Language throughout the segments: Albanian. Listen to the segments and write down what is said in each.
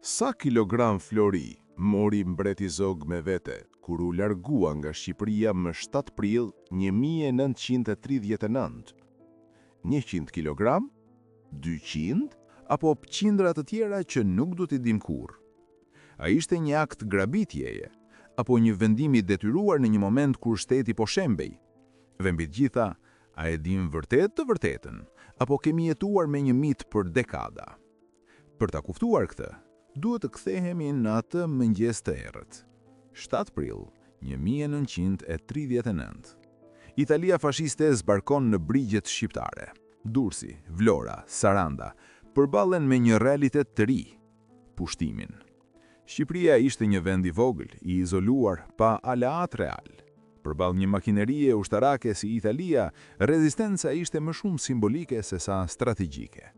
Sa kilogram flori mori mbreti Zog me vete, kur u largua nga Shqipëria më 7 prill 1939? 100 kilogram? 200? Apo qindra të tjera që nuk du t'i dim kur? A ishte një akt grabitjeje? Apo një vendim i detyruar në një moment kur shteti po shembej? Dhe mbi të gjitha, a e dim vërtet të vërtetën? Apo kemi jetuar me një mit për dekada? Për ta kuptuar këtë, duhet të kthehemi në atë mëngjes të errët. 7 prill 1939. Italia fashiste zbarkon në brigjet shqiptare. Durrësi, Vlora, Saranda përballen me një realitet të ri: pushtimin. Shqipëria ishte një vend i vogël, i izoluar, pa aleat real. Përballë një makinerie ushtarake si Italia, rezistenca ishte më shumë simbolike se sa strategjike.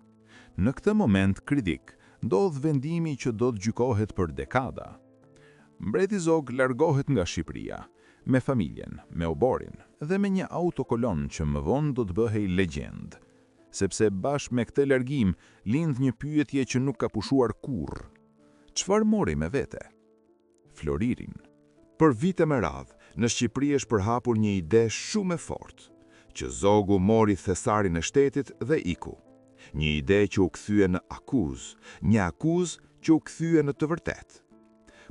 Në këtë moment kritik, ndodh vendimi që do të gjykohet për dekada. Mbreti Zog largohet nga Shqipëria, me familjen, me oborin dhe me një autokolon që më vonë do të bëhej legjend. Sepse bashkë me këtë largim, lind një pyetje që nuk ka pushuar kurrë. Çfarë mori me vete? Floririn. Për vite me radhë, në Shqipëri është përhapur një ide shumë e fortë, që Zogu mori thesarin e shtetit dhe iku. Një ide që u kthye në akuzë, një akuzë që u kthye në të vërtetë.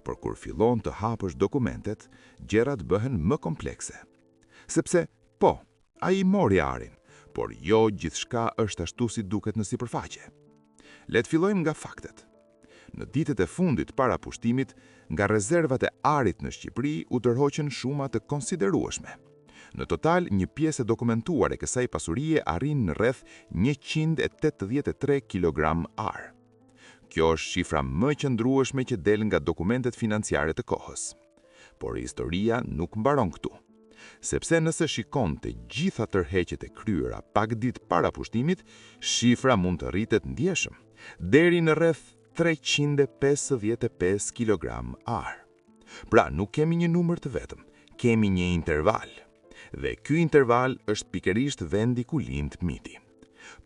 Por kur fillon të hapësh dokumentet, gjërat bëhen më komplekse. Sepse, po, ai mori arin, por jo gjithçka është ashtu si duket në sipërfaqe. Le të fillojmë nga faktet. Në ditët e fundit para pushtimit, nga rezervat e arit në Shqipëri u tërhoqën shuma të konsiderueshme. Në total, një pjesë e dokumentuar e kësaj pasurie arrin në rreth 183 kg ar. Kjo është shifra më qëndrueshme që del nga dokumentet financiare të kohës. Por historia nuk mbaron këtu. Sepse nëse shikon të gjitha tërheqjet e kryera pak ditë para pushtimit, shifra mund të rritet ndjeshëm, deri në rreth 355 kg ar. Pra, nuk kemi një numër të vetëm, kemi një interval. Dhe ky interval është pikërisht vendi ku lind miti.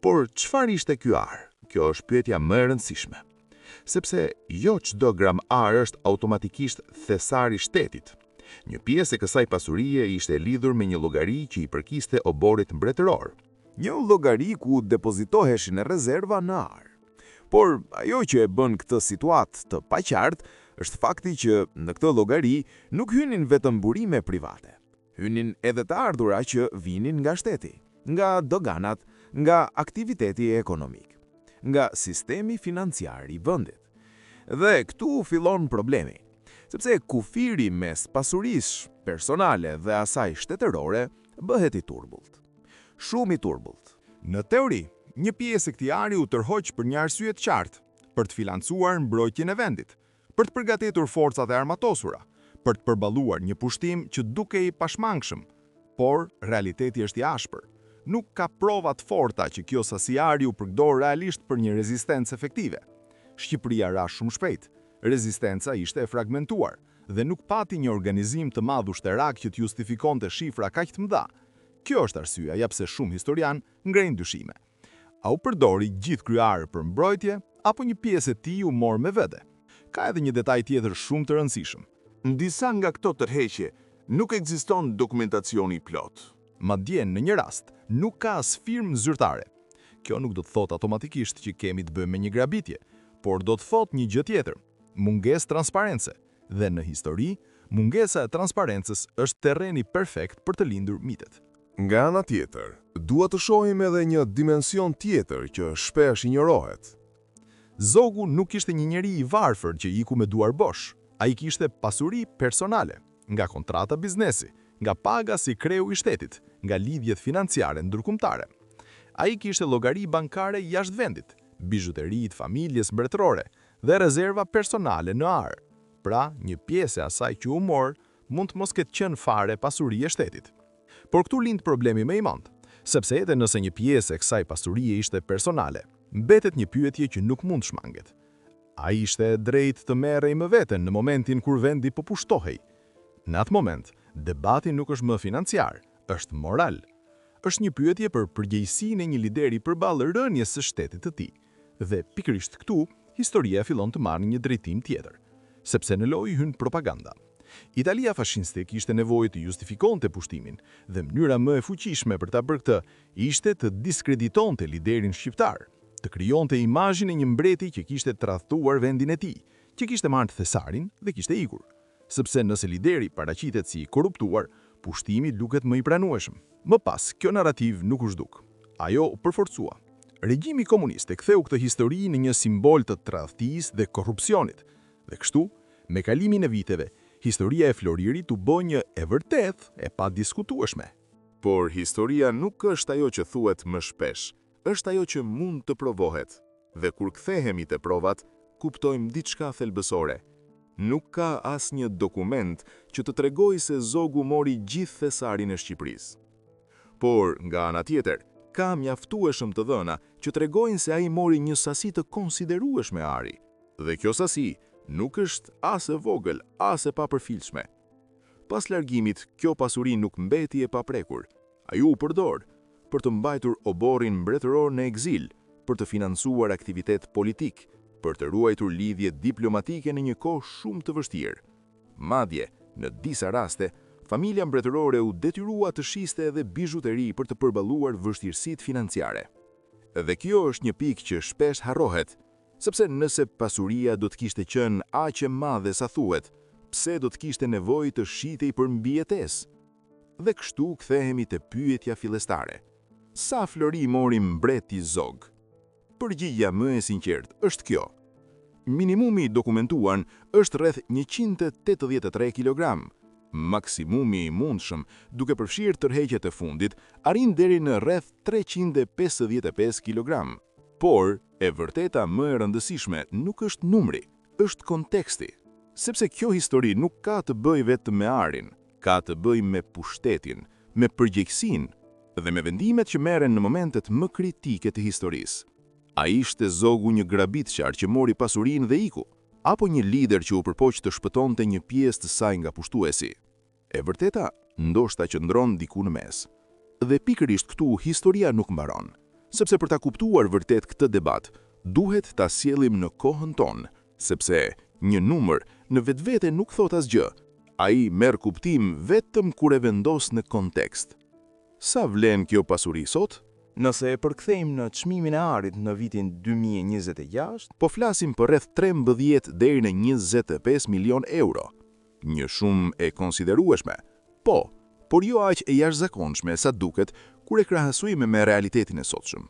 Por çfarë ishte ky ar? Kjo është pyetja më e rëndësishme. Sepse jo çdo gram ar është automatikisht thesari i shtetit. Një pjesë e kësaj pasurie ishte lidhur me një llogari që i përkiste oborit mbretëror. Një llogari ku depozitoheshin rezerva në ar. Por ajo që e bën këtë situatë të paqartë është fakti që në këtë llogari nuk hynin vetëm burime private. Hynin edhe të ardhura që vinin nga shteti, nga doganat, nga aktiviteti ekonomik, nga sistemi financiar i vendit. Dhe këtu fillon problemi, sepse kufiri mes pasurisë personale dhe asaj shtetërore bëhet i turbullt. Shumë i turbullt. Në teori, një pjesë e këtij ari u tërhoq për një arsye të qartë, për të financuar mbrojtjen e vendit, për të përgatitur forcat e armatosura, për të përballuar një pushtim që dukej i pashmangshëm, por realiteti është i ashpër. Nuk ka prova të forta që kjo sasi ari u përdor realisht për një rezistencë efektive. Shqipëria ra shumë shpejt, rezistenca ishte e fragmentuar dhe nuk pati një organizim të madh ushtarak që të justifikonte shifra kaq të mëdha. Kjo është arsyeja ja pse shumë historian ngrenë dyshime. A u përdori gjithë ky ar për mbrojtje apo një pjesë e tij u mor me vete? Ka edhe një detaj tjetër shumë të rëndësishëm. Në disa nga këto tërheqje nuk ekziston dokumentacioni i plot. Madje në një rast nuk ka as firmë zyrtare. Kjo nuk do të thotë automatikisht që kemi të bëjmë me një grabitje, por do të thotë një gjë tjetër: mungesë transparence. Dhe në histori, mungesa e transparencës është terreni perfekt për të lindur mitet. Nga ana tjetër, duhet të shohim edhe një dimension tjetër që shpesh injorohet. Zogu nuk ishte një njeri i varfër që iku me duar bosh. Ai kishte pasuri personale, nga kontrata biznesi, nga paga si kreu i shtetit, nga lidhjet financiare ndërkombëtare. Ai kishte llogari bankare jashtë vendit, bizhuteritë familjes mbretërore dhe rezerva personale në ar. Pra, një pjesë e asaj që u mor mund të mos ketë qenë fare pasuri e shtetit. Por këtu lind problemi më i madh, sepse edhe nëse një pjesë e kësaj pasurie ishte personale, mbetet një pyetje që nuk mund shmanget. A ishte drejt të merrej më veten në momentin kur vendi po pushtohej? Në atë moment, debati nuk është më financiar, është moral. Është një pyetje për përgjegjësinë e një lideri përballë rënies së shtetit të tij. Dhe pikërisht këtu historia fillon të marrë një drejtim tjetër, sepse në lojë hyn propaganda. Italia fashiste kishte nevojë të justifikonte pushtimin dhe mënyra më e fuqishme për ta bërë këtë ishte të diskreditonte liderin shqiptar, të krijonte imazhin e një mbreti që kishte tradhtuar vendin e tij, që kishte marrë thesarin dhe kishte ikur. Sepse nëse lideri paraqitet si i korruptuar, pushtimi duket më i pranueshëm. Më pas, kjo narrativ nuk u zhduk. Ajo u përforcua. Regjimi komunist e ktheu këtë histori në një simbol të tradhtisë dhe korrupsionit. Dhe kështu, me kalimin e viteve, historia e Floririt u bë një e vërtet e pa diskutueshme. Por historia nuk është ajo që thuhet më shpesh, është ajo që mund të provohet. Dhe kur kthehemi te provat, kuptojmë diçka thelbësore. Nuk ka asnjë dokument që të tregojë se Zogu mori gjithë thesarin e Shqipërisë. Por, nga ana tjetër, ka mjaftueshëm të dhëna që tregojnë se ai mori një sasi të konsiderueshme ari. Dhe kjo sasi nuk është as e vogël, as e papërfillshme. Pas largimit, kjo pasuri nuk mbeti e paprekur. Ai u përdor për të mbajtur oborrin mbretëror në ekzil, për të financuar aktivitet politik, për të ruajtur lidhje diplomatike në një kohë shumë të vështirë. Madje, në disa raste, familja mbretërore u detyrua të shiste edhe bizhuteri për të përballuar vështirësitë financiare. Dhe kjo është një pikë që shpesh harrohet, sepse nëse pasuria do të kishte qenë aq e madhe sa thuhet, pse do të kishte nevojë të shitej për mbijetesë? Dhe kështu kthehemi te pyetja fillestare. Sa Flori mori mbreti Zog? Përgjigjja më e sinqertë është kjo. Minimumi dokumentuar është rreth 183 kg. Maksimumi i mundshëm, duke përfshirë tërheqjet e fundit, arrin deri në rreth 355 kg. Por, e vërteta më e rëndësishme nuk është numri, është konteksti. Sepse kjo histori nuk ka të bëjë vetëm me arin, ka të bëjë me pushtetin, me përgjegjësinë dhe me vendimet që merren në momentet më kritike të historisë. A ishte Zogu një grabitçar që mori pasurinë dhe iku, apo një lider që u përpoq të shpëtonte një pjesë të saj nga pushtuesi? E vërteta ndoshta qëndron diku në mes. Dhe pikërisht këtu historia nuk mbaron, sepse për ta kuptuar vërtet këtë debat, duhet ta sjellim në kohën tonë, sepse një numër në vetvete nuk thot asgjë. Ai merr kuptim vetëm kur e vendos në kontekst. Sa vlen kjo pasuri sot? Nëse e përkthejmë në çmimin e arit në vitin 2026, po flasim për rreth 13 deri në 25 milion euro. Një shumë e konsiderueshme, por jo aq e jashtëzakonshme sa duket kur e krahasojmë me realitetin e sotshëm.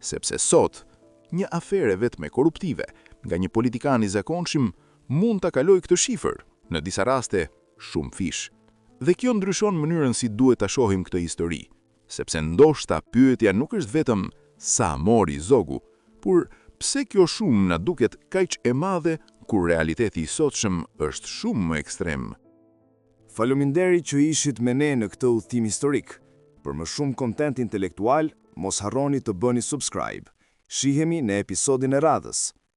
Sepse sot, një afere vetëm korruptive nga një politikan i zakonshëm mund ta kalojë këtë shifër, në disa raste shumë fish. Dhe kjo ndryshon mënyrën si duhet ta shohim këtë histori, sepse ndoshta pyetja nuk është vetëm sa mori Zogu, por pse kjo shumë na duket kaq e madhe kur realiteti i sotshëm është shumë më ekstrem. faleminderit që ishit me ne në këtë udhëtim historik. Për më shumë kontent intelektual, mos harroni të bëni subscribe. Shihemi në episodin e radhës.